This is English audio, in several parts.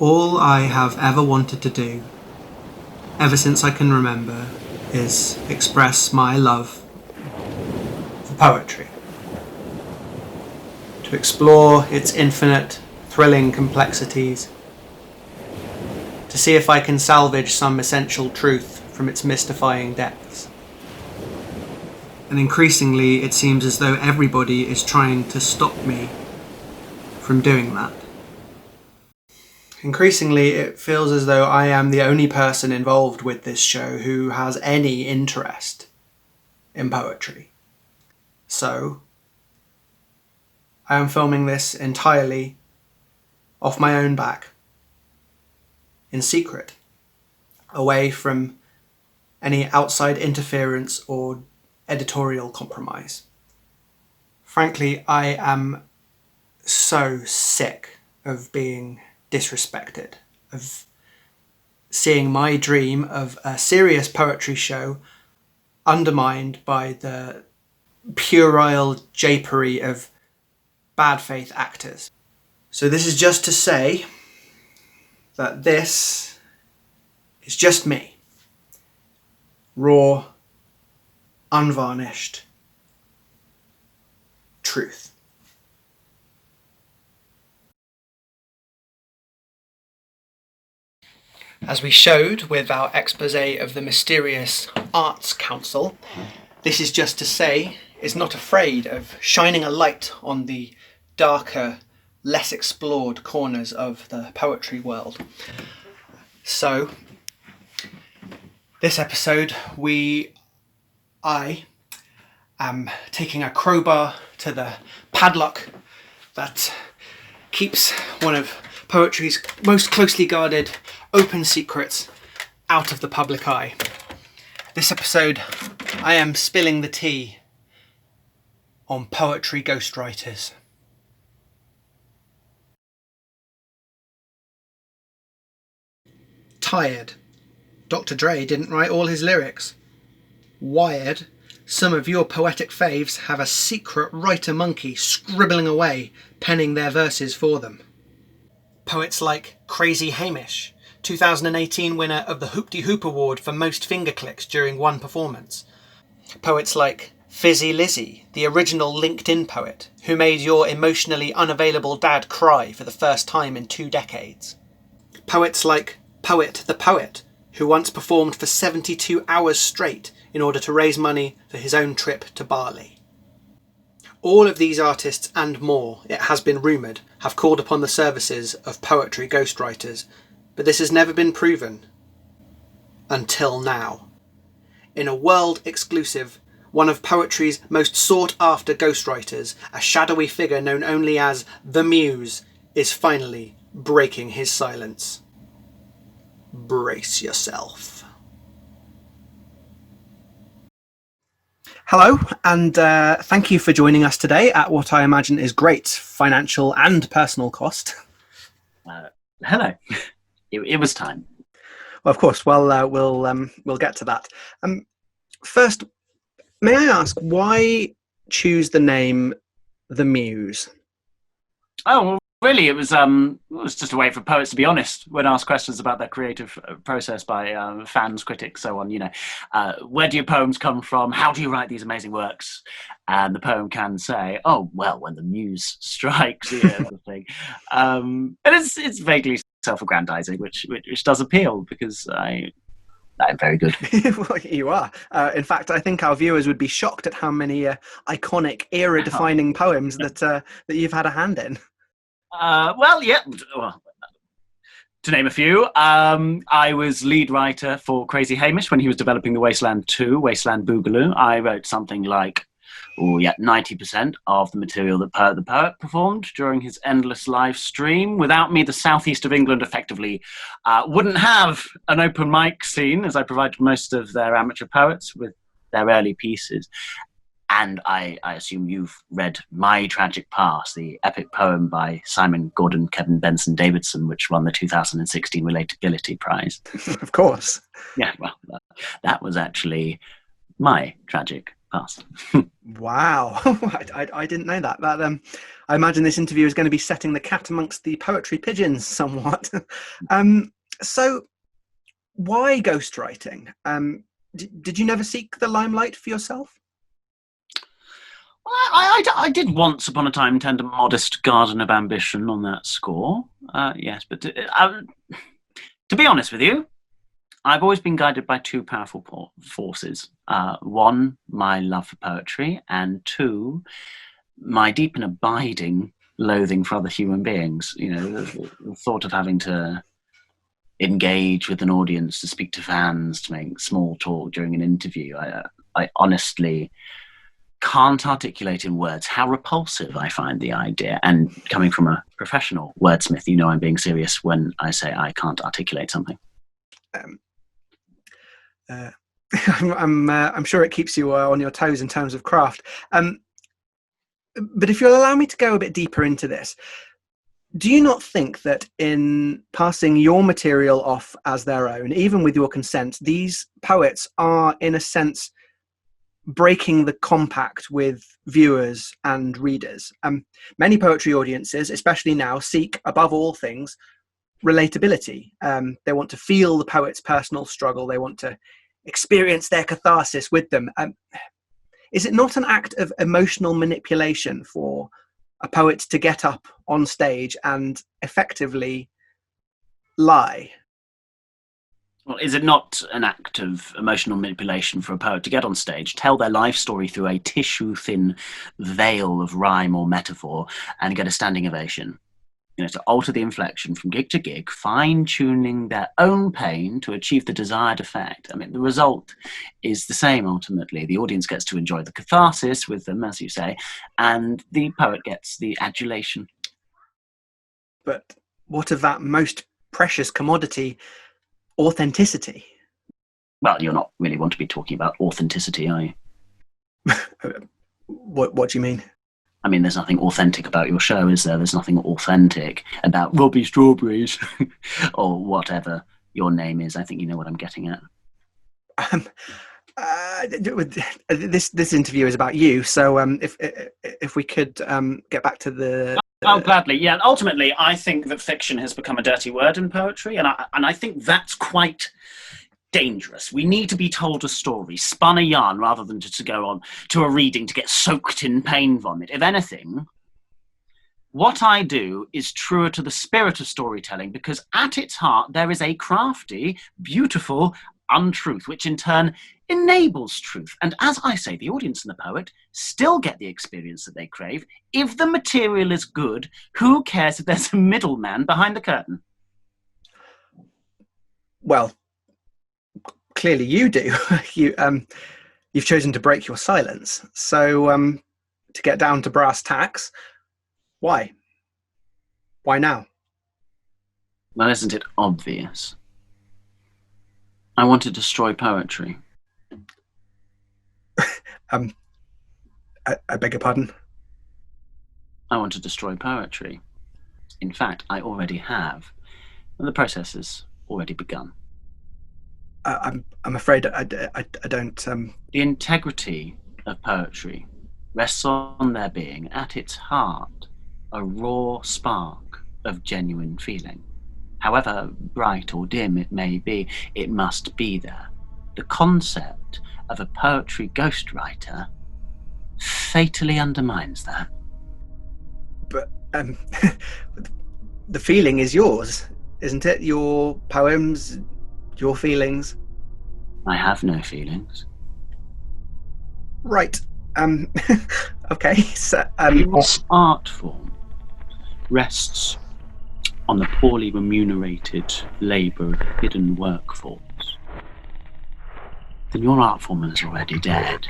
All I have ever wanted to do, ever since I can remember, is express my love for poetry. To explore its infinite, thrilling complexities. To see if I can salvage some essential truth from its mystifying depths. And increasingly, it seems as though everybody is trying to stop me from doing that. Increasingly, it feels as though I am the only person involved with this show who has any interest in poetry. So, I am filming this entirely off my own back, in secret, away from any outside interference or editorial compromise. Frankly, I am so sick of being disrespected, of seeing my dream of a serious poetry show undermined by the puerile japery of bad faith actors. So this is just to say that this is just me. Raw, unvarnished truth. As we showed with our exposé of the mysterious Arts Council, this is just to say is not afraid of shining a light on the darker, less explored corners of the poetry world. So, this episode, I am taking a crowbar to the padlock that keeps one of poetry's most closely guarded open secrets out of the public eye. This episode, I am spilling the tea on poetry ghostwriters. Tired. Dr. Dre didn't write all his lyrics. Wired. Some of your poetic faves have a secret writer monkey scribbling away, penning their verses for them. Poets like Crazy Hamish, 2018 winner of the Hoop-de Hoop Award for most finger clicks during one performance. Poets like Fizzy Lizzy, the original LinkedIn poet, who made your emotionally unavailable dad cry for the first time in 2 decades. Poets like Poet the Poet, who once performed for 72 hours straight in order to raise money for his own trip to Bali. All of these artists and more, it has been rumoured, have called upon the services of poetry ghostwriters, but this has never been proven. Until now. In a world exclusive, one of poetry's most sought-after ghostwriters, a shadowy figure known only as the Muse, is finally breaking his silence. Brace yourself. Hello, and thank you for joining us today at what I imagine is great financial and personal cost. Hello. It was time. Well, of course. Well, we'll get to that. First, may I ask why choose the name The Muse? Oh, well, really, it was just a way for poets to be honest when asked questions about their creative process by fans, critics, so on. Where do your poems come from? How do you write these amazing works? And the poem can say, "Oh, well, when the muse strikes," the thing. And it's vaguely self-aggrandizing, which does appeal because I'm very good. Well, you are. In fact, I think our viewers would be shocked at how many iconic, era-defining poems that you've had a hand in. To name a few, I was lead writer for Crazy Hamish when he was developing the Wasteland 2, Wasteland Boogaloo. I wrote something like 90% of the material that Poet the Poet performed during his endless live stream. Without me, the southeast of England effectively wouldn't have an open mic scene, as I provided most of their amateur poets with their early pieces. And I assume you've read My Tragic Past, the epic poem by Simon Gordon, Kevin Benson Davidson, which won the 2016 Relatability Prize. Of course. Yeah, well, that was actually my tragic Pass. Wow. I didn't know that. I imagine this interview is going to be setting the cat amongst the poetry pigeons somewhat. So why ghostwriting? Did you never seek the limelight for yourself? Well, I did once upon a time tend a modest garden of ambition on that score. Yes, but to be honest with you, I've always been guided by two powerful forces. One, my love for poetry, and two, my deep and abiding loathing for other human beings. You know, the thought of having to engage with an audience, to speak to fans, to make small talk during an interview. I honestly can't articulate in words how repulsive I find the idea. And coming from a professional wordsmith, you know I'm being serious when I say I can't articulate something. I'm sure it keeps you on your toes in terms of craft. But if you'll allow me to go a bit deeper into this, do you not think that in passing your material off as their own, even with your consent, these poets are, in a sense, breaking the compact with viewers and readers? Many poetry audiences, especially now, seek, above all things, relatability. They want to feel the poet's personal struggle. They want to experience their catharsis with them. Is it not an act of emotional manipulation for a poet to get up on stage and effectively lie? Well, is it not an act of emotional manipulation for a poet to get on stage, tell their life story through a tissue-thin veil of rhyme or metaphor, and get a standing ovation? You know, to alter the inflection from gig to gig, fine-tuning their own pain to achieve the desired effect. I mean, the result is the same ultimately. The audience gets to enjoy the catharsis with them, as you say, and the poet gets the adulation. But what of that most precious commodity, authenticity? Well, you're not really want to be talking about authenticity, are you? What do you mean? I mean, there's nothing authentic about your show, is there? There's nothing authentic about Robbie Strawberries or whatever your name is. I think you know what I'm getting at. This interview is about you, so if we could get back to the Oh, gladly, yeah. Ultimately, I think that fiction has become a dirty word in poetry, and I think that's quite dangerous. We need to be told a story, spun a yarn, rather than just to go on to a reading to get soaked in pain vomit. If anything, what I do is truer to the spirit of storytelling, because at its heart there is a crafty, beautiful untruth, which in turn enables truth. And as I say, the audience and the poet still get the experience that they crave. If the material is good, who cares if there's a middleman behind the curtain? Well, clearly you do. You've chosen to break your silence. So to get down to brass tacks, why? Why now? Well, isn't it obvious? I want to destroy poetry. I beg your pardon? I want to destroy poetry. In fact, I already have. And the process has already begun. I'm afraid I don't. The integrity of poetry rests on there being, at its heart, a raw spark of genuine feeling. However bright or dim it may be, it must be there. The concept of a poetry ghostwriter fatally undermines that. But the feeling is yours, isn't it? Your poems, your feelings. I have no feelings. Right. Okay. So, Your art form rests on the poorly remunerated labour of a hidden workforce. Then your art form is already dead.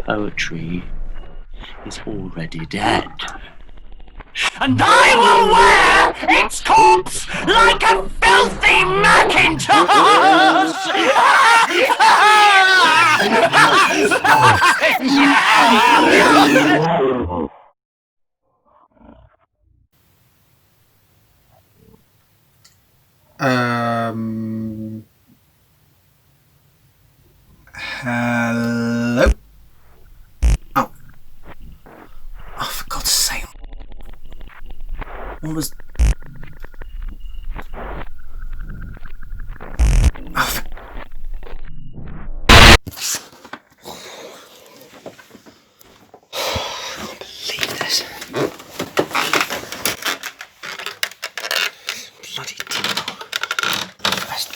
Poetry is already dead. And I will wear its corpse like a filthy Macintosh! Hello? What was... Oh, I can't believe this. Bloody first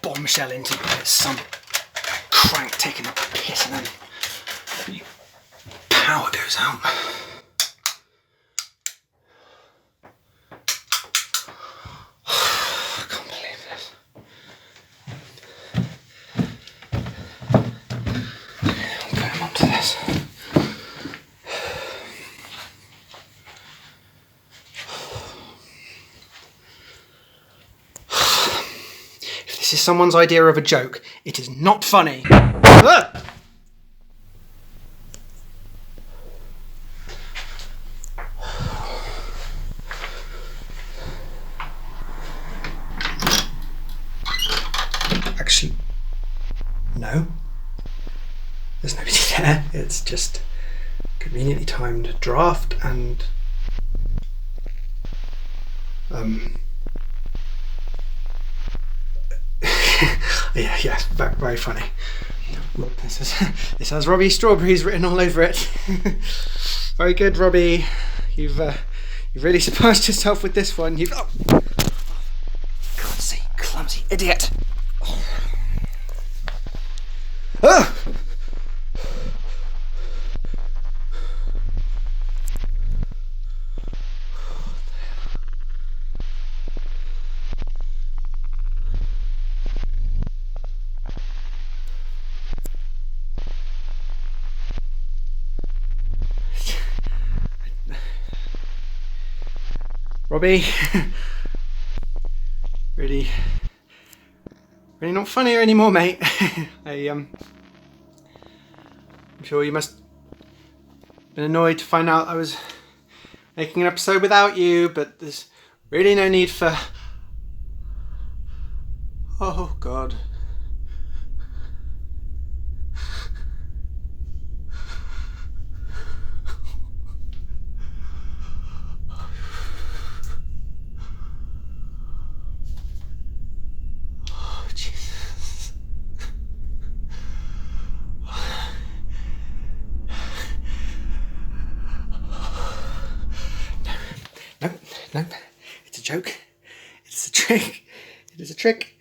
bombshell into it. Some crank taking a piss and then power goes out. I can't believe this. I'll put him onto this. If this is someone's idea of a joke, it is not funny. Ah! Actually, no. There's nobody there. It's just conveniently timed draft and yeah, very funny. Look, this has Robbie Strawberries written all over it. Very good, Robbie. You've really surprised yourself with this one. You've clumsy idiot. Ah! Robbie, really not funny anymore, mate. I'm sure you must have been annoyed to find out I was making an episode without you, but there's really no need for... Oh, God. No, it's a joke. It's a trick. It is a trick.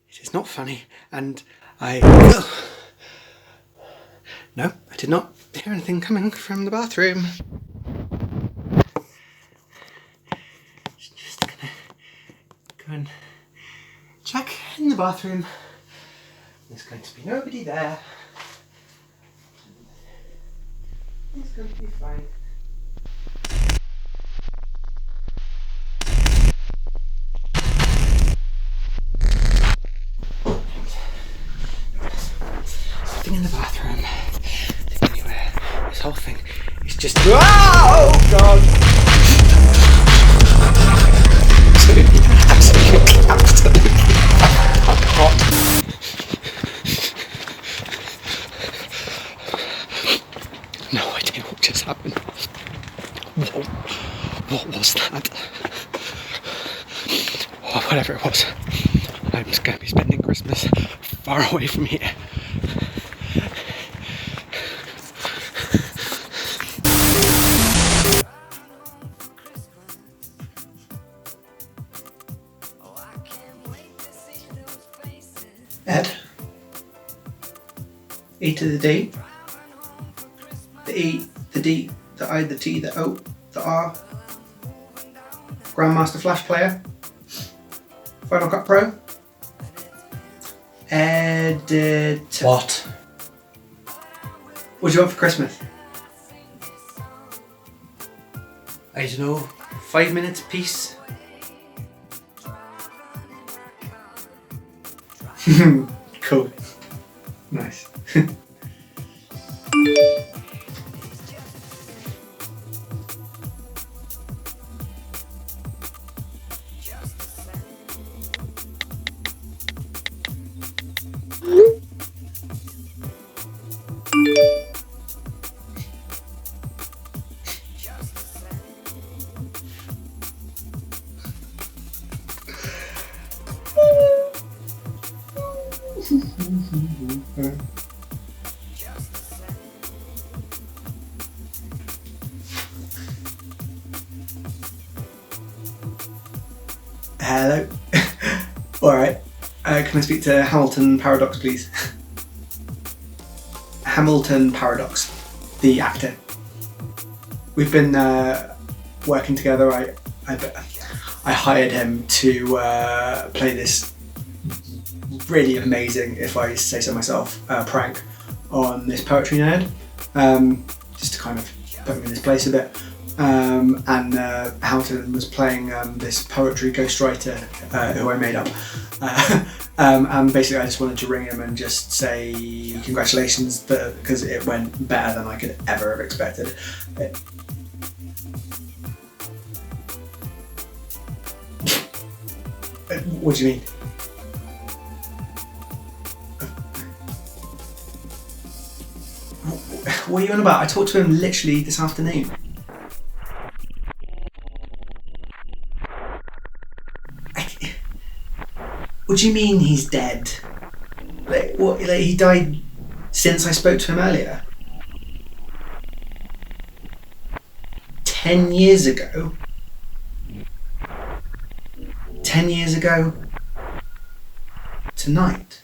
It is not funny. And no, I did not hear anything coming from the bathroom. Just gonna go and check in the bathroom. There's going to be nobody there. It's going to be fine. Nothing in the bathroom. Nothing anywhere. This whole thing is just... Oh, God! Absolutely hot. No idea what just happened. What was that? Oh, whatever it was. I'm just going to be spending Christmas far away from here. Ed. E to the D. The E, the D, the I, the T, the O, the R. Grandmaster Flash Player. Final Cut Pro. Editor. What? What do you want for Christmas? I don't know. 5 minutes apiece. Cool. Nice. Hello. All right. Can I speak to Hamilton Paradox, please? Hamilton Paradox, the actor. We've been working together. I hired him to play this really amazing, if I say so myself, prank on this poetry nerd, just to kind of put him in his place a bit. And Hamilton was playing this poetry ghostwriter who I made up. And basically I just wanted to ring him and just say congratulations, because it went better than I could ever have expected. What do you mean? What are you on about? I talked to him literally this afternoon. What do you mean he's dead? Like, what? Like, he died since I spoke to him earlier? 10 years ago? 10 years ago tonight?